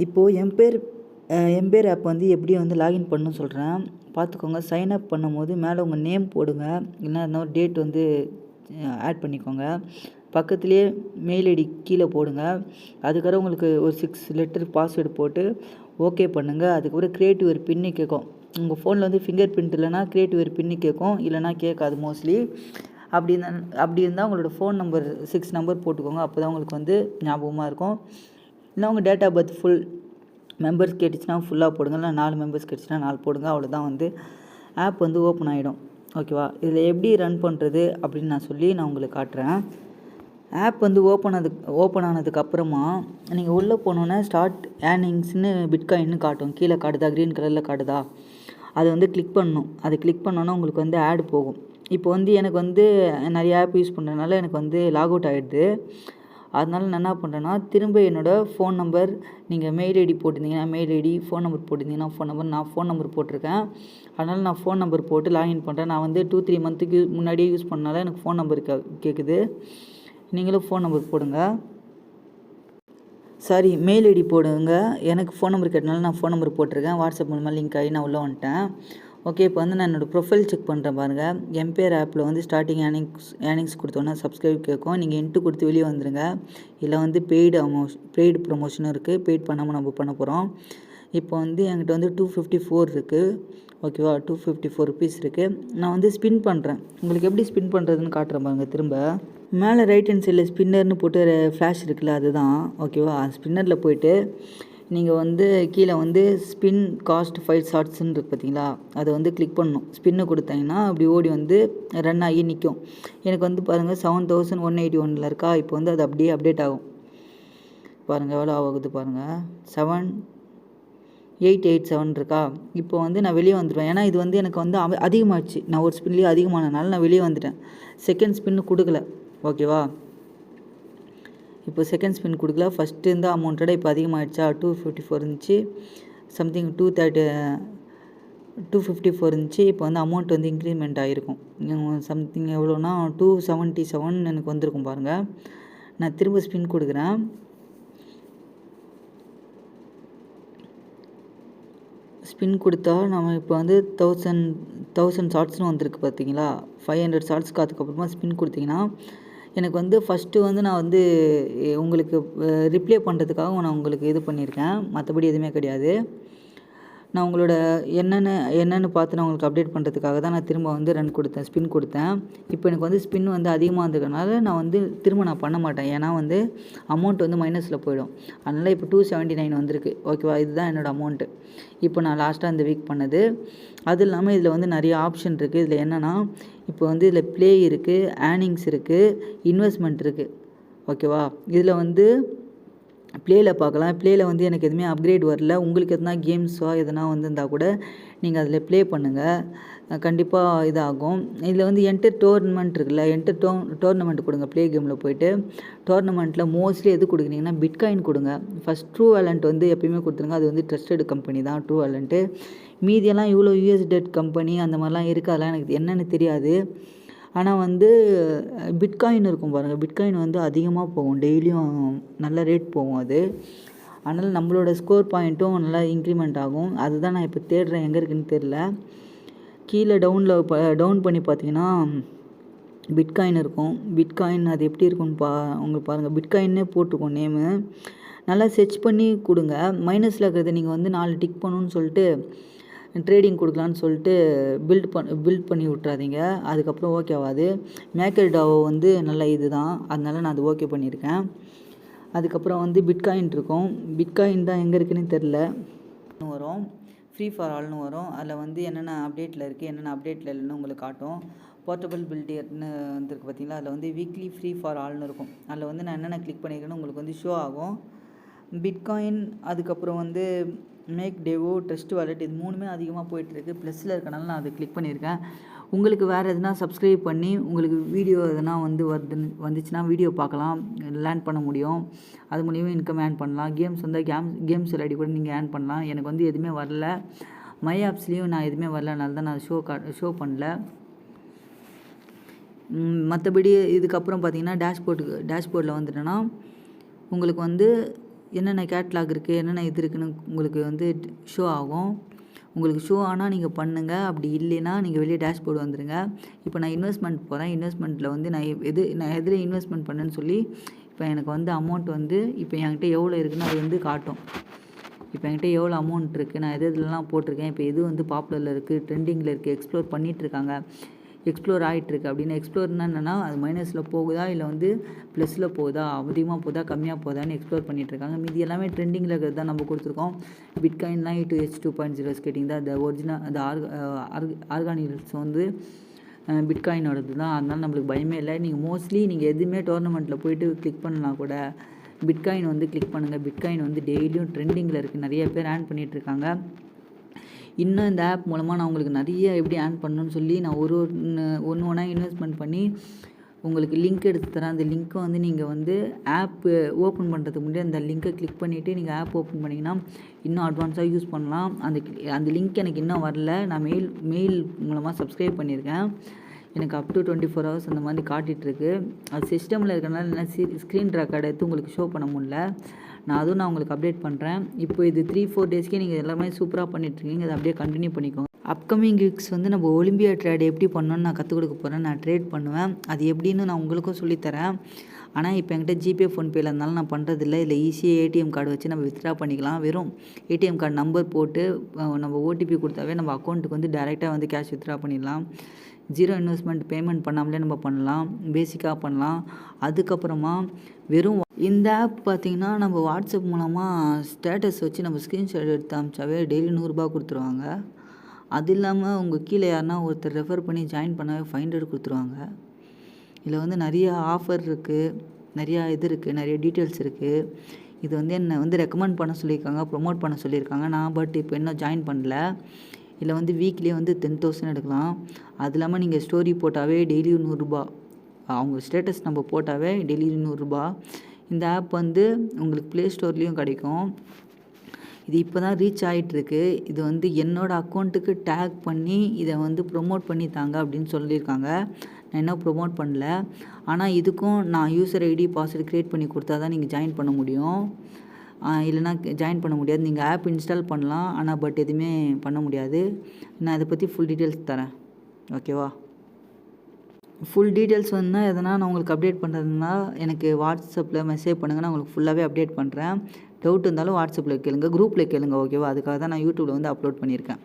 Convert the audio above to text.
இப்போது empire app வந்து எப்படி வந்து லாகின் பண்ணணும்னு சொல்கிறேன். பார்த்துக்கோங்க. சைன் அப் பண்ணும்போது மேலே உங்கள் நேம் போடுங்க. இல்லைன்னா ஒரு டேட் வந்து ஆட் பண்ணிக்கோங்க. பக்கத்துலேயே மெயில் ஐடி கீழே போடுங்க. அதுக்கப்புறம் உங்களுக்கு ஒரு 6 லெட்டர் பாஸ்வேர்டு போட்டு ஓகே பண்ணுங்கள். அதுக்கப்புறம் கிரியேட்டிவ் ஒரு பின்னு கேட்கும். உங்கள் ஃபோனில் வந்து ஃபிங்கர் பிரிண்ட் இல்லைனா கிரியேட்டிவ் ஒரு பின்னு கேட்கும். இல்லைனா கேட்காது மோஸ்ட்லி. அப்படி இருந்தால் உங்களோட ஃபோன் நம்பர் 6 நம்பர் போட்டுக்கோங்க. அப்போ தான் உங்களுக்கு வந்து ஞாபகமாக இருக்கும். இல்லை உங்கள் date of birth full members கேட்டுச்சுன்னா ஃபுல்லாக போடுங்க. இல்லை 4 மெம்பர்ஸ் கேட்டுச்சுன்னா 4 போடுங்க. அவ்வளோதான் வந்து ஆப் வந்து ஓப்பன் ஆகிடும். ஓகேவா? இதில் எப்படி ரன் பண்ணுறது அப்படின்னு நான் உங்களுக்கு காட்டுறேன். ஆப் வந்து ஓப்பன் ஆனதுக்கப்புறமா நீங்கள் உள்ளே போனோன்னே ஸ்டார்ட் ஏர்னிங்ஸ்னு பிட்காயின்னு காட்டும். கீழே காட்டுதா? க்ரீன் கலரில் காட்டுதா? அதை வந்து கிளிக் பண்ணணும். அதை கிளிக் பண்ணோன்னா உங்களுக்கு வந்து ஆட் போகும். இப்போ வந்து எனக்கு வந்து நிறைய ஆப் யூஸ் பண்ணுறதுனால எனக்கு வந்து லாக் அவுட் ஆகிடுது. அதனால நான் என்ன பண்ணுறேன்னா, திரும்ப என்னோடய ஃபோன் நம்பர், நீங்கள் மெயில் ஐடி போட்டிருந்தீங்கன்னா மெயில் ஐடி, ஃபோன் நம்பர் போட்டிருந்தீங்கன்னா ஃபோன் நம்பர், நான் ஃபோன் நம்பர் போட்டிருக்கேன். அதனால் நான் ஃபோன் நம்பர் போட்டு லாகின் பண்ணுறேன். நான் வந்து 2-3 மந்த்துக்கு முன்னாடியே யூஸ் பண்ணனால எனக்கு ஃபோன் நம்பர் கேட்குது. நீங்களும் ஃபோன் நம்பர் போடுங்க. சாரி, மெயில் ஐடி போடுங்க. எனக்கு ஃபோன் நம்பர் கேட்டனால நான் ஃபோன் நம்பர் போட்டிருக்கேன். வாட்ஸ்அப் மூலமாக லிங்க் ஆகி நான் உள்ளே வந்துட்டேன். ஓகே, இப்போ வந்து நான் என்னோடய ப்ரொஃபைல் செக் பண்ணுறேன் பாருங்கள். எம்பேர் ஆப்பில் வந்து ஸ்டார்டிங் ஏர்னிங்ஸ் கொடுத்தோன்னா சப்ஸ்கிரைப் கேட்கும். நீங்கள் இன்ட்டு கொடுத்து வெளியே வந்துடுங்க. இல்லை வந்து பெய்டு ப்ரொமோஷனும் இருக்குது. பெய்ட் பண்ணாமல் நம்ம பண்ண போகிறோம். இப்போ வந்து என்கிட்ட வந்து 254 இருக்குது. ஓகேவா? 254 ருபீஸ் இருக்குது. நான் வந்து ஸ்பின் பண்ணுறேன். உங்களுக்கு எப்படி ஸ்பின் பண்ணுறதுன்னு காட்டுறேன் பாருங்கள். திரும்ப மேலே ரைட் ஹேண்ட் சைடில் ஸ்பின்னர்னு போட்டு ஃப்ளாஷ் இருக்குல்ல, அதுதான். ஓகேவா? ஸ்பின்னரில் போய்ட்டு நீங்கள் வந்து கீழே வந்து ஸ்பின் காஸ்ட் 5 ஷார்ட்ஸ்ன்னு இருக்குது பார்த்தீங்களா, அதை வந்து கிளிக் பண்ணணும். ஸ்பின்னு கொடுத்தீங்கன்னா அப்படி ஓடி வந்து ரன் ஆகி நிற்கும். எனக்கு வந்து பாருங்கள் 7181 இருக்கா. இப்போ வந்து அது அப்படியே அப்டேட் ஆகும். பாருங்கள் எவ்வளோ ஆகுது பாருங்கள். 7887 இருக்கா. இப்போ வந்து நான் வெளியே வந்துடுவேன். ஏன்னா இது வந்து எனக்கு வந்து அதிகமாகிடுச்சு. நான் ஒரு ஸ்பின்லேயே அதிகமானனால நான் வெளியே வந்துட்டேன். செகண்ட் ஸ்பின்னு கொடுக்கல. ஓகேவா? இப்போ செகண்ட் ஸ்பின் கொடுக்கல. ஃபஸ்ட்டு இருந்த அமௌண்ட்டோட இப்போ அதிகமாகிடுச்சா. 254 இருந்துச்சு. சம்திங் 254 இருந்துச்சு. இப்போ வந்து அமௌண்ட் வந்து இன்க்ரிமெண்ட் ஆகிருக்கும். சம்திங் எவ்வளோனா 277 எனக்கு வந்திருக்கும் பாருங்கள். நான் திரும்ப ஸ்பின் கொடுக்குறேன். ஸ்பின் கொடுத்தா நம்ம இப்போ வந்து 1000 ஷார்ட்ஸ்னு வந்திருக்கு பார்த்தீங்களா. 500 ஷார்ட்ஸ்க்கு அதுக்கப்புறமா ஸ்பின் கொடுத்தீங்கன்னா எனக்கு வந்து ஃபஸ்ட்டு வந்து நான் வந்து உங்களுக்கு ரிப்ளை பண்ணுறதுக்காக நான் உங்களுக்கு இது பண்ணியிருக்கேன். மற்றபடி எதுவுமே கிடையாது. நான் உங்களோட என்னென்னு பார்த்து நான் உங்களுக்கு அப்டேட் பண்ணுறதுக்காக தான் நான் திரும்ப வந்து ஸ்பின் கொடுத்தேன். இப்போ எனக்கு வந்து ஸ்பின் வந்து அதிகமாக இருந்ததுனால நான் வந்து திரும்ப நான் பண்ண மாட்டேன். ஏன்னா வந்து அமௌண்ட் வந்து மைனஸில் போயிடும். அதனால் இப்போ 279 வந்திருக்கு. ஓகேவா? இதுதான் என்னோடய அமௌண்ட்டு. இப்போ நான் லாஸ்ட்டாக இந்த வீக் பண்ணது. அது இல்லாமல் இதில் வந்து நிறைய ஆப்ஷன் இருக்குது. இதில் என்னென்னா, இப்போ வந்து இதில் ப்ளே இருக்குது, ஏர்னிங்ஸ் இருக்குது, இன்வெஸ்ட்மெண்ட் இருக்குது. ஓகேவா? இதில் வந்து ப்ளேயில் பார்க்கலாம். ப்ளேயில் வந்து எனக்கு எதுவுமே அப்கிரேட் வரல. உங்களுக்கு எதுனா கேம்ஸோ எதுனா வந்திருந்தால் கூட நீங்கள் அதில் ப்ளே பண்ணுங்கள். கண்டிப்பாக இதாகும். இதில் வந்து என்டர் டோர்னமெண்ட் இருக்குல்ல, டோர்னமெண்ட் கொடுங்க. ப்ளே கேமில் போய்ட்டு டோர்னமெண்ட்டில் மோஸ்ட்லி எது கொடுக்குறீங்கன்னா பிட்காயின் கொடுங்க. ஃபஸ்ட் ட்ரூ வேலண்ட் வந்து எப்பயுமே கொடுத்துருங்க. அது வந்து ட்ரஸ்டட் கம்பெனி தான் ட்ரூ வேலண்ட்டு. மீதியெல்லாம் இவ்வளோ USDT கம்பெனி அந்த மாதிரிலாம் இருக்குது. அதெல்லாம் எனக்கு என்னென்னு தெரியாது. ஆனால் வந்து பிட்காயின் இருக்கும் பாருங்கள். பிட்காயின் வந்து அதிகமாக போகும். டெய்லியும் நல்ல ரேட் போகும் அது. அதனால் நம்மளோட ஸ்கோர் பாயிண்ட்டும் நல்லா இன்க்ரிமெண்ட் ஆகும். அதுதான் நான் இப்போ தேடுறேன். எங்கே இருக்குதுன்னு தெரில. கீழே டவுன் பண்ணி பார்த்தீங்கன்னா பிட்காயின் இருக்கும். பிட்காயின் அது எப்படி இருக்குன்னு உங்களுக்கு பாருங்கள். பிட்காயின்னே போட்டிருக்கோம் நேமு. நல்லா சர்ச் பண்ணி கொடுங்க. மைனஸில் இருக்கிறத நீங்கள் வந்து 4 டிக் பண்ணணுன்னு சொல்லிட்டு ட்ரேடிங் கொடுக்கலான்னு சொல்லிட்டு பில்ட் பண்ணி விட்றாதீங்க. அதுக்கப்புறம் ஓகே ஆகாது. மேக்கர் டாவோ வந்து நல்ல இது தான். அதனால நான் அது ஓகே பண்ணியிருக்கேன். அதுக்கப்புறம் வந்து பிட்காயின் இருக்கும். பிட்காயின் தான் எங்கே இருக்குதுன்னு தெரில. வரும் ஃப்ரீ ஃபார் ஆல்னு வரும். அதில் வந்து என்னென்ன அப்டேட்டில் இருக்குது, என்னென்ன அப்டேட்டில் இல்லைன்னு உங்களுக்கு காட்டும். போர்ட்டபிள் பில்டியர்னு வந்துருக்கு பார்த்தீங்களா. அதில் வந்து வீக்லி ஃப்ரீ ஃபார் ஆல்னு இருக்கும். அதில் வந்து நான் என்னென்ன கிளிக் பண்ணியிருக்கேன்னு உங்களுக்கு வந்து ஷோ ஆகும். பிட்காயின், அதுக்கப்புறம் வந்து மேக் டெவோ, ட்ரஸ்ட் வாலெட், இது 3மே அதிகமாக போயிட்டுருக்கு. ப்ளஸில் இருக்கனால நான் அதை கிளிக் பண்ணியிருக்கேன். உங்களுக்கு வேறு எதுனா சப்ஸ்கிரைப் பண்ணி உங்களுக்கு வீடியோ எதுனா வந்து வந்துச்சுன்னா வீடியோ பார்க்கலாம், லேர்ன் பண்ண முடியும். அது மூலியமாக இன்கம் ஏர்ன் பண்ணலாம். கேம்ஸ் வந்தால் கேம்ஸ் விளையாடி கூட நீங்கள் ஏர்ன் பண்ணலாம். எனக்கு வந்து எதுவுமே வரல. மை ஆப்ஸ்லேயும் நான் எதுவுமே வரலனால தான் நான் ஷோ பண்ணல. மற்றபடி இதுக்கப்புறம் பார்த்தீங்கன்னா டேஷ்போர்டில் வந்துட்டேன்னா உங்களுக்கு வந்து என்னென்ன கேட்லாக் இருக்குது, என்னென்ன இது இருக்குன்னு உங்களுக்கு வந்து ஷோ ஆகும். உங்களுக்கு ஷோ ஆனால் நீங்கள் பண்ணுங்கள். அப்படி இல்லைன்னா நீங்கள் வெளியே டேஷ்போர்டு வந்துடுங்க. இப்போ நான் இன்வெஸ்ட்மெண்ட் போகிறேன். இன்வெஸ்ட்மெண்ட்டில் வந்து நான் எதில் இன்வெஸ்ட்மெண்ட் பண்ணேன்னு சொல்லி இப்போ எனக்கு வந்து அமௌண்ட் வந்து இப்போ என்கிட்ட எவ்வளோ இருக்குன்னு அது வந்து காட்டும். இப்போ என்கிட்ட எவ்வளோ அமௌண்ட் இருக்குது, நான் எதுலலாம் போட்டிருக்கேன், இப்போ எது வந்து பாப்புலரில் இருக்குது, ட்ரெண்டிங்கில் இருக்குது, எக்ஸ்ப்ளோர் பண்ணிகிட்ருக்காங்க, எக்ஸ்ப்ளோர் ஆகிட்டுருக்கு அப்படின்னு. எக்ஸ்ப்ளோர்னா என்னென்னா அது மைனஸில் போகுதா இல்லை வந்து ப்ளஸில் போகுதா, அதிகமாக போகுதா கம்மியாக போகுதான்னு எக்ஸ்ப்ளோர் பண்ணிகிட்ருக்காங்க. மீதி எல்லாமே ட்ரெண்டிங்கில் இருக்கிறது தான் நம்ம கொடுத்துருக்கோம். பிட்காயின்லாம் E2H 2.0 ஸ்கேட்டிங் தான். அந்த ஒரிஜினல் அந்த ஆர்கானிக்ஸ் வந்து பிட்காயினோடது தான். அதனால் நம்மளுக்கு பயமே இல்லை. நீங்கள் மோஸ்ட்லி நீங்கள் எதுவுமே டோர்னமெண்ட்டில் போய்ட்டு கிளிக் பண்ணலாம் கூட பிட்காயின் வந்து கிளிக் பண்ணுங்கள். பிட்காயின் வந்து டெய்லியும் ட்ரெண்டிங்கில் இருக்குது. நிறைய பேர் ஏர்ன் பண்ணிகிட்ருக்காங்க. இன்னும் இந்த ஆப் மூலமாக நான் உங்களுக்கு நிறைய எப்படி ஏர்ன் பண்ணணும்னு சொல்லி நான் ஒன்று ஒன்றா இன்வெஸ்ட்மெண்ட் பண்ணி உங்களுக்கு லிங்க் எடுத்து தரேன். அந்த லிங்க்கை வந்து நீங்கள் வந்து ஆப்பு ஓப்பன் பண்ணுறதுக்கு முன்னாடி அந்த லிங்க்கை கிளிக் பண்ணிவிட்டு நீங்கள் ஆப் ஓப்பன் பண்ணிங்கன்னா இன்னும் அட்வான்ஸாக யூஸ் பண்ணலாம். அந்த லிங்க் எனக்கு இன்னும் வரல. நான் மெயில் மூலமாக சப்ஸ்கிரைப் பண்ணியிருக்கேன். எனக்கு அப் டு 24 ஹவர்ஸ் அந்த மாதிரி காட்டிகிட்ருக்கு. அது சிஸ்டமில் இருக்கிறனால என்ன ஸ்க்ரீன் ரெக்கார்டு எடுத்து உங்களுக்கு ஷோ பண்ண முடியல. நான் உங்களுக்கு அப்டேட் பண்ணுறேன். இப்போ இது 3-4 டேஸ்க்கே நீங்கள் எல்லாமே சூப்பராக பண்ணிகிட்ருக்கீங்க. அதை அப்படியே கண்டினியூ பண்ணிக்கோங்க. அப்கமிங் வீக்ஸ் வந்து நம்ம ஒலிம்பியா ட்ரேட் எப்படி பண்ணணும்னு நான் கற்றுக் கொடுக்க போகிறேன். நான் ட்ரேட் பண்ணுவேன். அது எப்படின்னு நான் உங்களுக்கும் சொல்லித்தரேன். ஆனால் இப்போ என்கிட்ட ஜிபே ஃபோன்பேயில் இருந்தாலும் நான் பண்ணுறதில்ல. இதில் ஈஸியாக ஏடிஎம் கார்டு வச்சு நம்ம வித்ட்ரா பண்ணிக்கலாம். வெறும் ஏடிஎம் கார்டு நம்பர் போட்டு நம்ம ஓடிபி கொடுத்தாவே நம்ம அக்கௌண்ட்டுக்கு வந்து டேரெக்டாக வந்து கேஷ் வித்ட்ரா பண்ணிடலாம். 0 இன்வெஸ்ட்மெண்ட் பேமெண்ட் பண்ணாமலே நம்ம பண்ணலாம். பேசிக்காக பண்ணலாம். அதுக்கப்புறமா வெறும் இந்த ஆப் பார்த்திங்கன்னா நம்ம வாட்ஸ்அப் மூலமாக ஸ்டேட்டஸ் வச்சு நம்ம ஸ்க்ரீன்ஷாட் எடுத்து அமிச்சாவே டெய்லி 100 ரூபா கொடுத்துருவாங்க. அது இல்லாமல் உங்கள் கீழே யாருன்னா ஒருத்தர் ரெஃபர் பண்ணி ஜாயின் பண்ணாவே 500 கொடுத்துருவாங்க. இதில் வந்து நிறைய ஆஃபர் இருக்குது, நிறையா இது இருக்குது, நிறைய டீட்டெயில்ஸ் இருக்குது. இது வந்து என்னை வந்து ரெக்கமெண்ட் பண்ண சொல்லியிருக்காங்க, ப்ரொமோட் பண்ண சொல்லியிருக்காங்க. நான் பட் இப்போ இன்னும் ஜாயின் பண்ணல. இதில் வந்து வீக்லியே வந்து 10,000 எடுக்கலாம். அது இல்லாமல் நீங்கள் ஸ்டோரி போட்டாவே டெய்லி 100 ரூபா, அவங்க ஸ்டேட்டஸ் நம்ம போட்டாவே டெய்லி 100 ரூபா. இந்த ஆப் வந்து உங்களுக்கு ப்ளே ஸ்டோர்லேயும் கிடைக்கும். இது இப்போ தான் ரீச் ஆகிட்டுருக்கு. இது வந்து என்னோடய அக்கௌண்ட்டுக்கு டேக் பண்ணி இதை வந்து ப்ரொமோட் பண்ணி தாங்க அப்படின்னு சொல்லியிருக்காங்க. நான் இன்னும் ப்ரொமோட் பண்ணல. ஆனால் இதுக்கும் நான் யூசர் ஐடி பாஸ்வேர்டு க்ரியேட் பண்ணி கொடுத்தா தான் நீங்கள் ஜாயின் பண்ண முடியும். இல்லைனா ஜாயின் பண்ண முடியாது. நீங்கள் ஆப் இன்ஸ்டால் பண்ணலாம், ஆனால் பட் எதுவுமே பண்ண முடியாது. நான் இதை பற்றி ஃபுல் டீட்டெயில்ஸ் தரேன். ஓகேவா? ஃபுல் டீட்டெயில்ஸ் வேணுன்னா எதனா நான் உங்களுக்கு அப்டேட் பண்ணுறதுனா எனக்கு வாட்ஸ்அப்பில் மெசேஜ் பண்ணுங்கள். நான் உங்களுக்கு ஃபுல்லாகவே அப்டேட் பண்ணுறேன். டவுட் இருந்தாலும் வாட்ஸ்அப்பில் கேளுங்க, குரூப்பில் கேளுங்க. ஓகேவா? அதுக்காக தான் நான் யூடியூப்பில் வந்து அப்லோட் பண்ணியிருக்கேன்.